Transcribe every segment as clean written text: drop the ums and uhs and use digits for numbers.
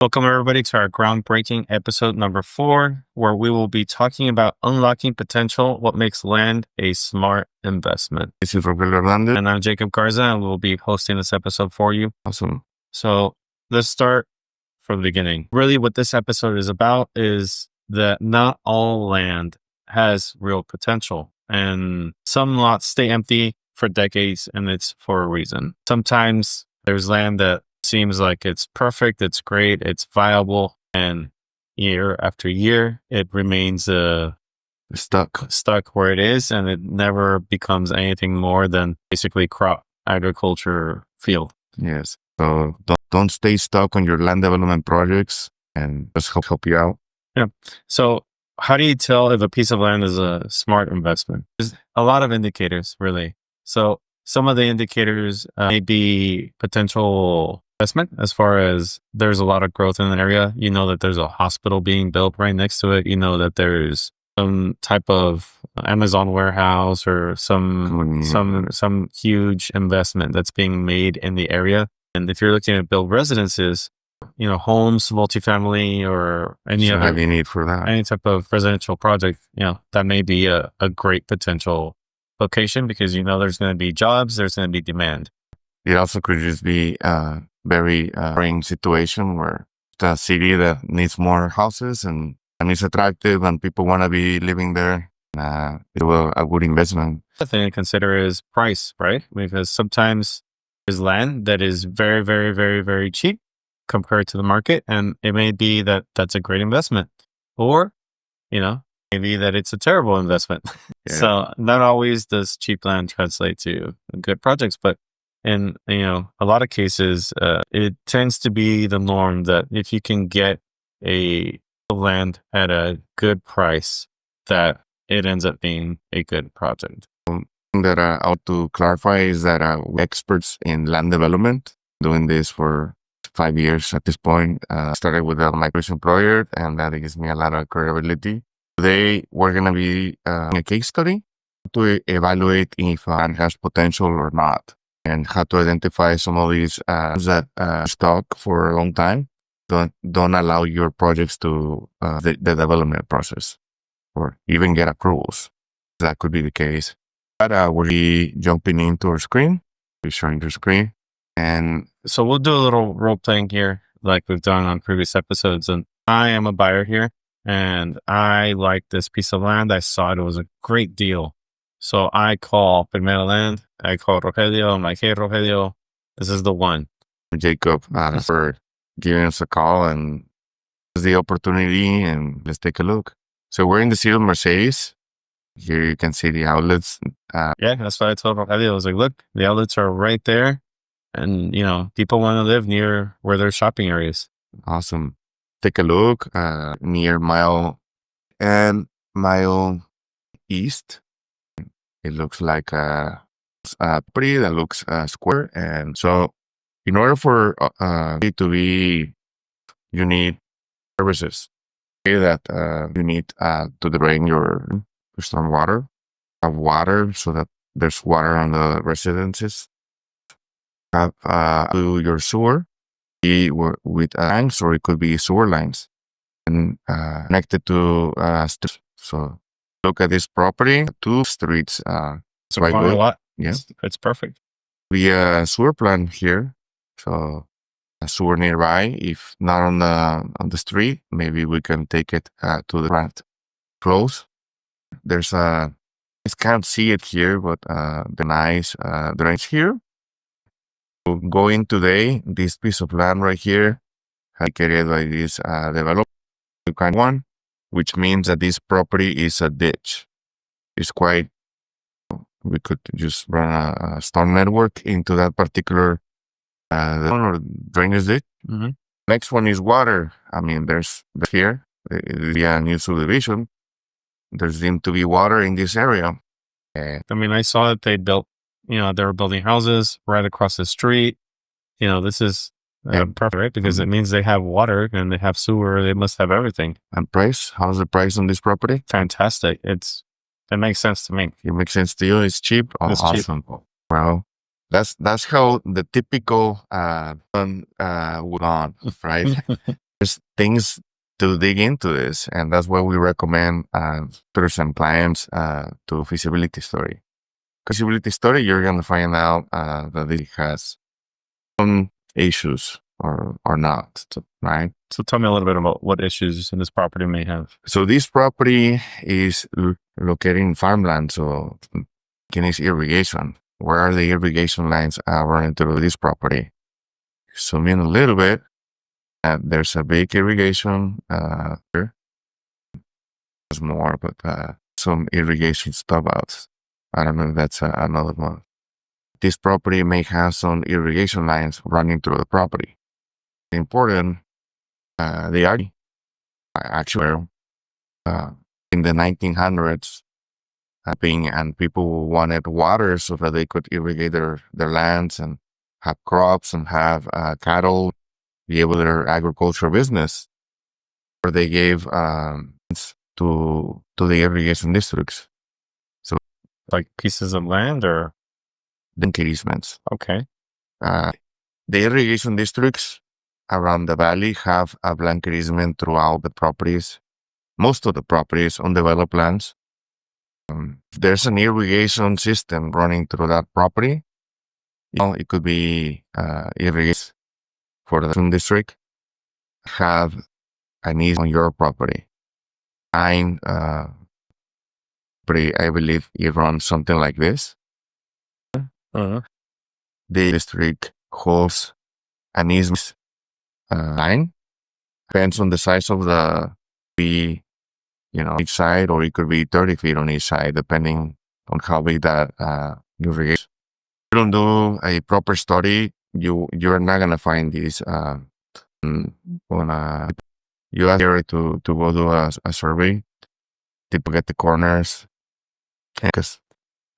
Welcome, everybody, to our groundbreaking episode number 4, where we will be talking about unlocking potential, what makes land a smart investment. This is Rogelio And I'm Jacob Garza, and we'll be hosting this episode for you. Awesome. So let's start from the beginning. Really, what this episode is about is that not all land has real potential, and some lots stay empty for decades, and it's for a reason. Sometimes there's land that seems like it's perfect, it's great, it's viable, and year after year, it remains Stuck. where it is, and it never becomes anything more than basically crop agriculture field. Yes. So don't stay stuck on your land development projects, and just help you out. Yeah. So how do you tell if a piece of land is a smart investment? There's a lot of indicators, really. So some of the indicators may be potential investment, as far as there's a lot of growth in an area. You know that there's a hospital being built right next to it. You know that there's some type of Amazon warehouse or some huge investment that's being made in the area. And if you're looking at build residences, homes, multifamily, or any other need for that. Any type of residential project, that may be a great potential location, because there's going to be jobs, there's going to be demand. It also could just be a very boring situation where the city that needs more houses and it's attractive and people want to be living there. It will a good investment. The thing to consider is price, right? Because sometimes there's land that is very, very, very, very cheap compared to the market, and it may be that that's a great investment, or maybe that it's a terrible investment. Yeah. So not always does cheap land translate to good projects, but in a lot of cases, it tends to be the norm that if you can get a land at a good price, that it ends up being a good project. That I want to clarify is that we're experts in land development, doing this for 5 years at this point. Started with a migration project, and that gives me a lot of credibility. Today, we're going to be in a case study to evaluate if land has potential or not, and how to identify some of these that stuck for a long time. Don't allow your projects to the development process or even get approvals. That could be the case. But we'll be jumping into our screen. We're showing the screen. And so we'll do a little role playing here, like we've done on previous episodes. And I am a buyer here, and I like this piece of land. I saw it was a great deal. So I call Primera Land. I call Rogelio. I'm like, hey, Rogelio, this is the one. Jacob for giving us a call and the opportunity, and let's take a look. So we're in the city of Mercedes. Here you can see the outlets. Yeah, that's what I told Rogelio. I was like, look, the outlets are right there. And, people want to live near where there's shopping areas. Awesome. Take a look near mile east. It looks like a property that looks square. And so in order for it to be, you need services. That you need to drain your storm water, have water so that there's water on the residences. Have to your sewer with tanks, or it could be sewer lines, and connected to streets. So look at this property, 2 streets. It's a lot. Yeah, it's perfect. We sewer plant here, so a sewer nearby. If not on the street, maybe we can take it to the plant. Close. There's I can't see it here, but the nice drains here. Going today, this piece of land right here, created by this developer, kind one, which means that this property is a ditch. It's quite. We could just run a storm network into that particular drainage ditch. Mm-hmm. Next one is water. I mean, there's here a new subdivision. There's deemed to be water in this area. I saw that they built. They were building houses right across the street. This is perfect, right? Because it means they have water and they have sewer. They must have everything. And price? How's the price on this property? Fantastic. It makes sense to me. It makes sense to you. It's cheap. Oh, it's awesome. Cheap. Wow. That's how the typical one would on, right? there's things to dig into this, and that's why we recommend and clients to feasibility study. Feasibility study, you're going to find out that it has some issues or not, right? So tell me a little bit about what issues this property may have. So this property is located in farmland, so it needs irrigation. Where are the irrigation lines running through this property? Zoom in a little bit. There's a big irrigation here. There's more, but some irrigation stub-outs. I don't know if that's another one. This property may have some irrigation lines running through the property. Important, they are actually in the 1900s, and people wanted water so that they could irrigate their lands and have crops and have cattle, be able to their agricultural business, where they gave to the irrigation districts. So, like pieces of land or easements. Okay. The irrigation districts around the valley have a blanket easement throughout the properties, most of the properties on developed lands. If there's an irrigation system running through that property, it could be irrigation for the district, have an easement on your property. I believe it runs something like this. Uh-huh. The district holds an easement line. Depends on the size of the each side, or it could be 30 feet on each side, depending on how big that irrigation. If you don't do a proper study, you're not gonna find these you ask Gary to go do a survey, to get the corners, because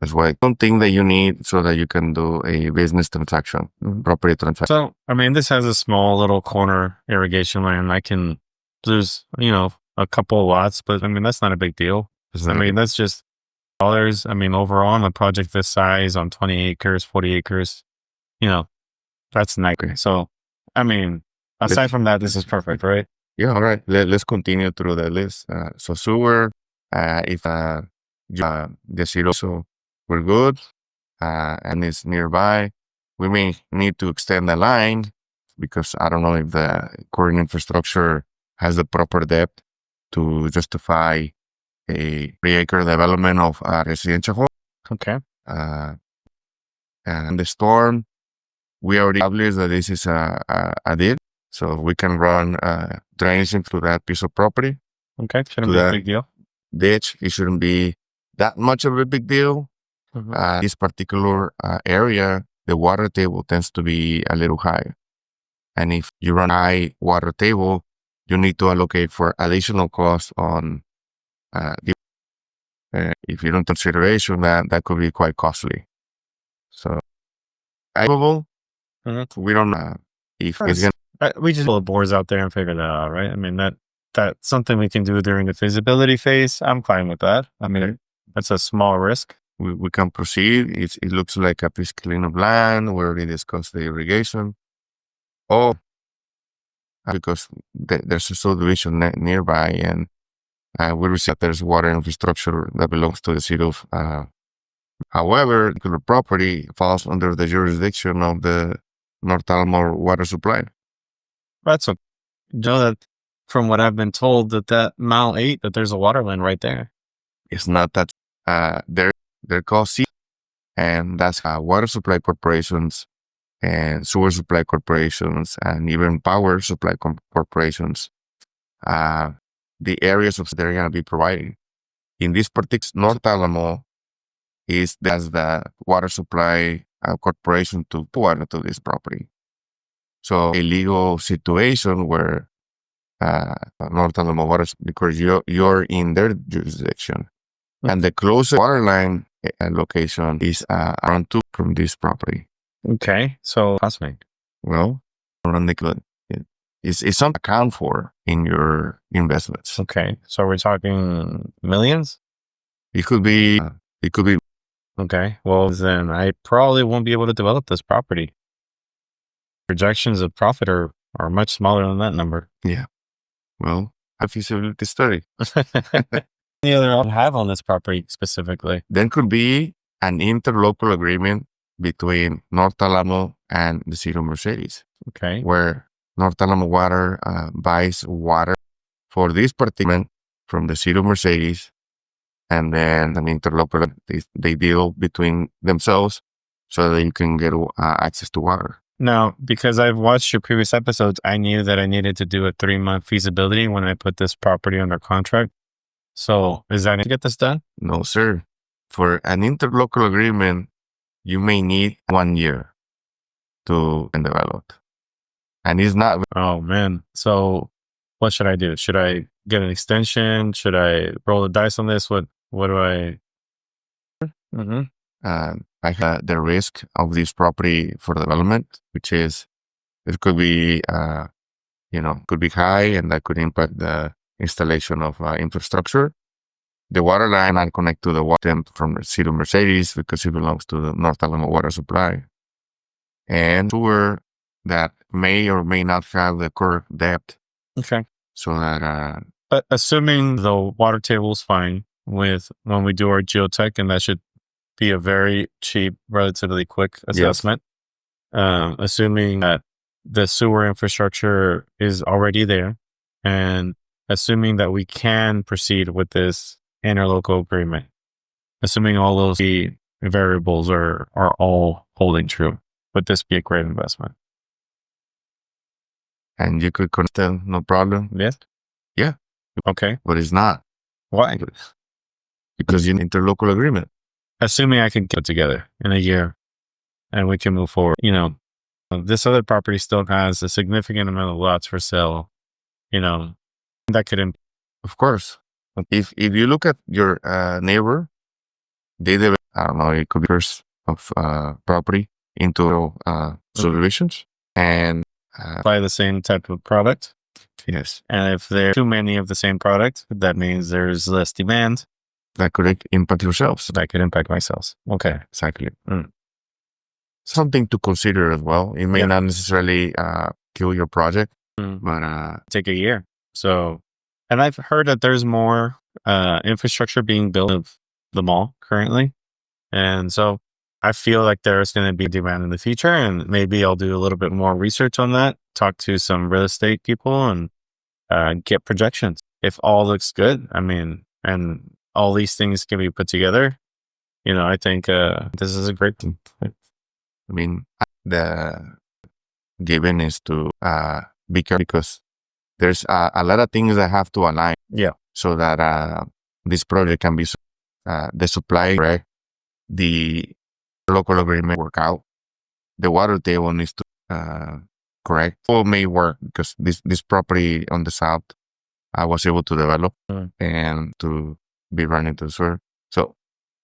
that's why I don't think that you need so that you can do a business transaction, property transaction. So, I mean, this has a small little corner irrigation line. There's, a couple of lots, but I mean, that's not a big deal. I mean, that's just dollars. I mean, overall on a project this size on 20 acres, 40 acres, that's nice. Okay. So, I mean, aside from that, this is perfect, right? Yeah, all right. Let's continue through the list. So sewer, if the zero, so we're good, and it's nearby. We may need to extend the line because I don't know if the current infrastructure has the proper depth to justify a 3-acre development of a residential home. Okay. And the storm, we already established that this is a ditch, so we can run drainage into that piece of property. Okay, shouldn't be a big deal. Ditch, it shouldn't be that much of a big deal. Mm-hmm. This particular area, the water table tends to be a little higher. And if you run high water table, you need to allocate for additional cost on if you don't consideration that could be quite costly. So, we don't if it's gonna. We just pull the boards out there and figure that out, right? I mean, that's something we can do during the feasibility phase. I'm fine with that. I mean, that's a small risk. We can proceed. It looks like a piece clean of land. We already discussed the irrigation. Because there's a subdivision nearby, and we receive that there's water infrastructure that belongs to the city of. However, the property falls under the jurisdiction of the North Alamo water supply. That's a that from what I've been told that mile 8 that there's a water line right there. It's not that they're called C, and that's water supply corporations and sewer supply corporations and even power supply corporations. The areas of they're going to be providing. In this particular North Alamo is as the water supply corporation to water to this property. So a legal situation where North Alamo water, because you're in their jurisdiction, and the closest water line location is around 2 from this property. Okay, so fascinating. Well, it's something to account for in your investments. Okay, so we're talking millions? It could be. Okay, well then I probably won't be able to develop this property. Projections of profit are much smaller than that number. Yeah. Well, a feasibility study. Any other option have on this property specifically? Then could be an interlocal agreement between North Alamo and the city of Mercedes, Okay. where North Alamo Water buys water for this particular from the city of Mercedes, and then an interlocal, they deal between themselves so that you can get access to water. Now, because I've watched your previous episodes, I knew that I needed to do a 3-month feasibility when I put this property under contract. So is that to get this done? No, sir. For an interlocal agreement, you may need 1 year to develop. And it's not. Oh man. So what should I do? Should I get an extension? Should I roll the dice on this? What do I? Mm-hmm. I have the risk of this property for development, which is it could be, could be high, and that could impact the installation of infrastructure. The water line I connect to the water from the city of Mercedes because it belongs to the North Alamo Water Supply, and sewer that may or may not have the correct depth. Okay. So that, but assuming the water table is fine with when we do our geotech, and that should be a very cheap, relatively quick assessment. Yes. Assuming that the sewer infrastructure is already there, and assuming that we can proceed with this interlocal agreement, assuming all those variables are all holding true, would this be a great investment? And you could connect them, no problem. Yes. Yeah. Okay. But it's not. Why? Because you need interlocal agreement. Assuming I can get it together in a year and we can move forward. This other property still has a significant amount of lots for sale. That could, of course. If you look at your neighbor, they develop, I don't know, it could be first of property into subdivisions and buy the same type of product. Yes. And if there are too many of the same product, that means there's less demand. That could impact yourselves. That could impact my sales. Okay. Exactly. Something to consider as well. It may not necessarily kill your project, but take a year. So, and I've heard that there's more infrastructure being built of the mall currently. And so I feel like there's going to be demand in the future, and maybe I'll do a little bit more research on that, talk to some real estate people and get projections. If all looks good, and all these things can be put together, I think this is a great thing. The given is to be careful because there's a lot of things that have to align. Yeah. So that this project can be the supply, right? The local agreement work out. The water table needs to correct. Or may work because this property on the south I was able to develop and to be running to the sewer. So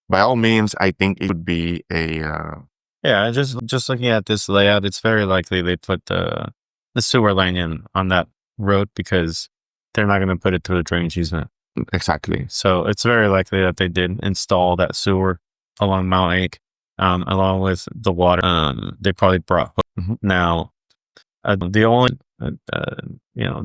by all means, I think it would be a just looking at this layout, it's very likely they put the sewer line in on that road because they're not going to put it through the drainage easement. Exactly. So it's very likely that they did install that sewer along Mount Ake, along with the water. They probably brought now. The only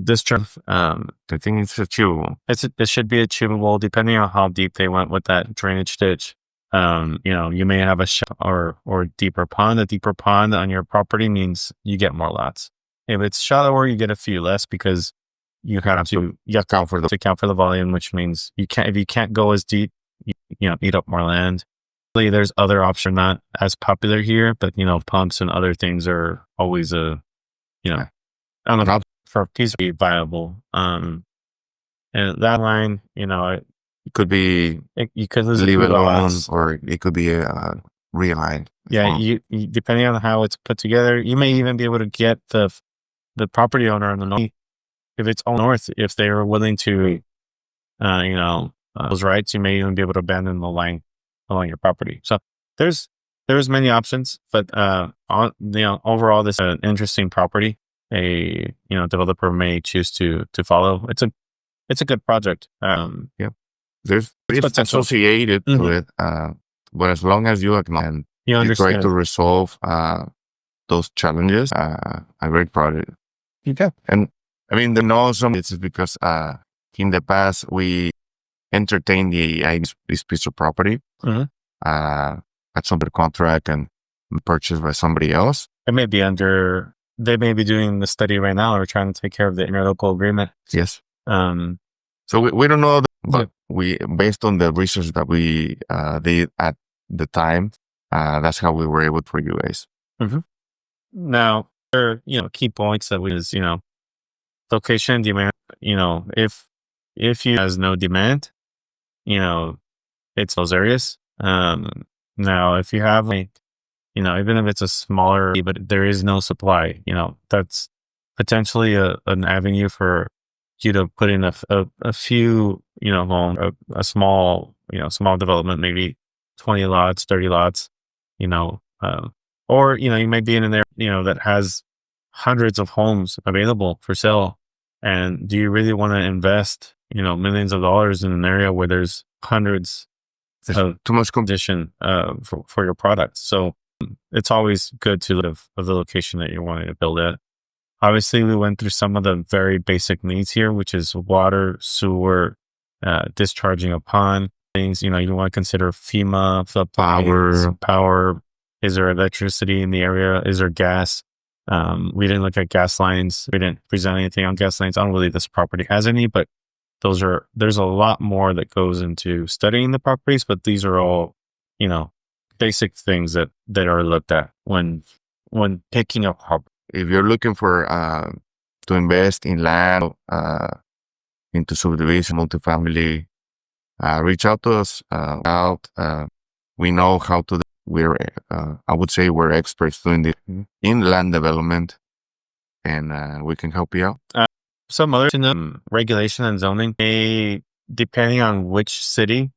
discharge. I think it's achievable. It should be achievable depending on how deep they went with that drainage ditch. You may have a or deeper pond. A deeper pond on your property means you get more lots. If it's shallower, you get a few less because you have to account for the volume, which means if you can't go as deep, you eat up more land. There's other options not as popular here, but pumps and other things are always for a piece to be viable. And that line, it could be you could lose leave it alone, or it could be realigned. Yeah, you depending on how it's put together, you may even be able to get the property owner on the north, if it's all north, if they are willing to, those rights, you may even be able to abandon the line along your property. So there's many options, but overall, this is an interesting property. A developer may choose to follow. It's a good project. There's potential associated to it, but as long as you acknowledge and you try to resolve those challenges, a great project. Okay. And I mean, there are some, it's because in the past we entertained the idea of this piece of property Mhm. at some contract and purchased by somebody else. It may be they may be doing the study right now or trying to take care of the interlocal agreement. Yes. Um, So we don't know, but Yeah. we, based on the research that we did at the time, that's how we were able for you guys. Now, there are, key points that is, location, demand, if you has no demand, it's those areas. Now, if you have even if it's a smaller, but there is no supply, that's potentially an avenue for you to put in a few, a small, small development, maybe 20 lots, 30 lots, or, you may be in an area, that has hundreds of homes available for sale. And do you really want to invest, millions of dollars in an area where there's hundreds of Too much competition for your product? So it's always good to live of the location that you're wanting to build at. Obviously, we went through some of the very basic needs here, which is water, sewer, discharging a pond, things, you want to consider FEMA, flood power. Is there electricity in the area? Is there gas? We didn't look at gas lines. We didn't present anything on gas lines. I don't believe this property has any, but there's a lot more that goes into studying the properties, but these are all, basic things that are looked at when picking a property. If you're looking for to invest in land, into subdivision, multifamily, reach out to us. We know how to. I would say we're experts doing this in land development, and we can help you out. Some other regulation and zoning, depending on which city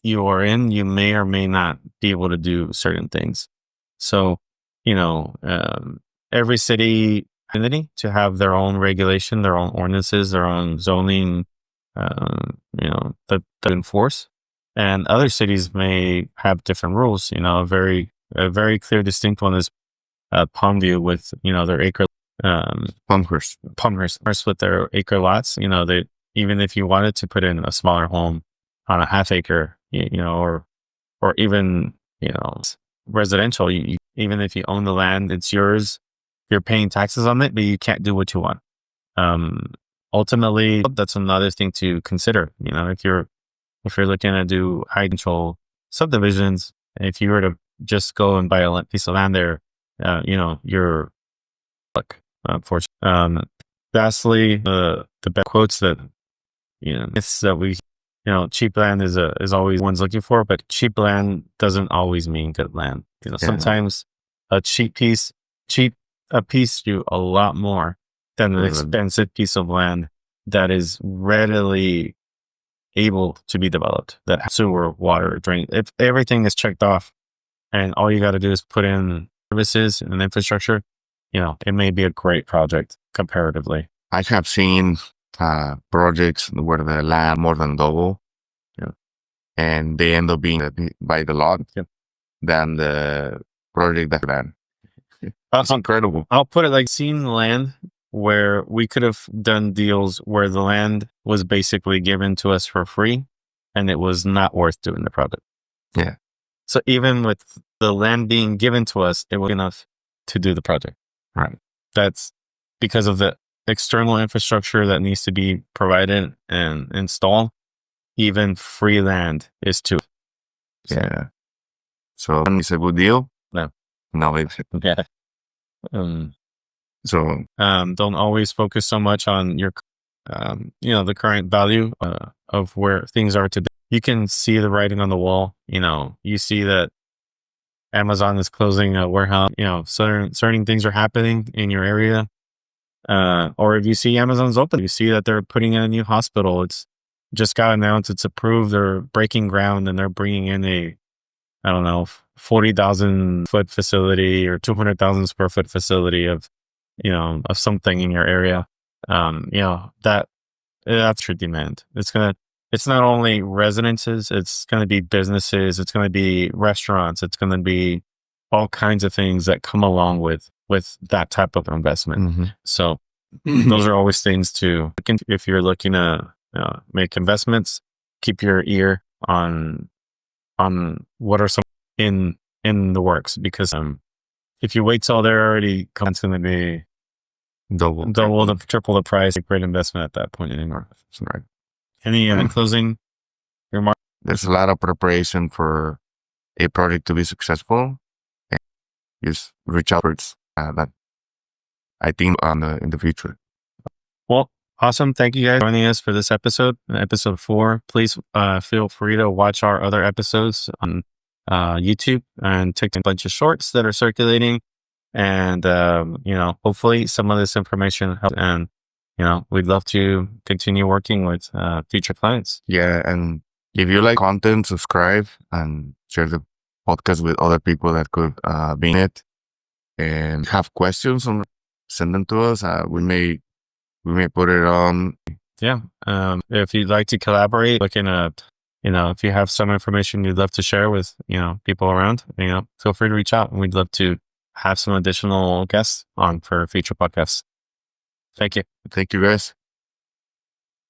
you are in, you may or may not be able to do certain things. So, every city entity to have their own regulation, their own ordinances, their own zoning, that enforce. And other cities may have different rules. A very clear, distinct one is Palmview with their acre. Palmhurst with their acre lots. They, even if you wanted to put in a smaller home on a half acre, or even residential, even if you own the land, it's yours. You're paying taxes on it, but you can't do what you want. Ultimately, that's another thing to consider. If you're looking to do high control subdivisions, if you were to just go and buy a piece of land there, you're unfortunately. Lastly, the best quotes that myths that we cheap land is always one's looking for, but cheap land doesn't always mean good land. Sometimes a piece do a lot more than an expensive piece of land that is readily able to be developed, that has sewer, water, drain. If everything is checked off and all you got to do is put in services and infrastructure, it may be a great project comparatively. I have seen projects where the land more than double, and they end up being by the lot than the project that land. That's incredible. I'll put it like seeing land where we could have done deals where the land was basically given to us for free and it was not worth doing the project. Yeah. So even with the land being given to us, it was enough to do the project. Right. That's because of the external infrastructure that needs to be provided and installed. Even free land is too. Yeah. So it's a good deal. No, it's yeah. So don't always focus so much on your, the current value of where things are today. You can see the writing on the wall. You see that Amazon is closing a warehouse. Certain things are happening in your area. Or if you see Amazon's open, you see that they're putting in a new hospital. It's just got announced. It's approved. They're breaking ground and they're bringing in 40,000 foot facility or 200,000 square foot facility of something in your area. That's your demand. It's not only residences, it's going to be businesses, it's going to be restaurants, it's going to be all kinds of things that come along with that type of investment. Mm-hmm. So those are always things to look into. If you're looking to make investments, keep your ear on what are some in the works, because if you wait till they're already come, it's going to be double triple the price. A great investment at that point anymore. Right. Any closing remarks? There's a lot of preparation for a project to be successful. And just reach out that I think in the future. Well, awesome. Thank you guys for joining us for this episode 4. Please feel free to watch our other episodes on YouTube and take a bunch of shorts that are circulating. And, hopefully some of this information helps. And, we'd love to continue working with future clients. Yeah. And if you like content, subscribe and share the podcast with other people that could be in it. And have questions, send them to us. We may put it on. Yeah. If you'd like to collaborate, looking at, if you have some information you'd love to share with, people around, feel free to reach out, and we'd love to have some additional guests on for future podcasts. Thank you. Thank you, guys.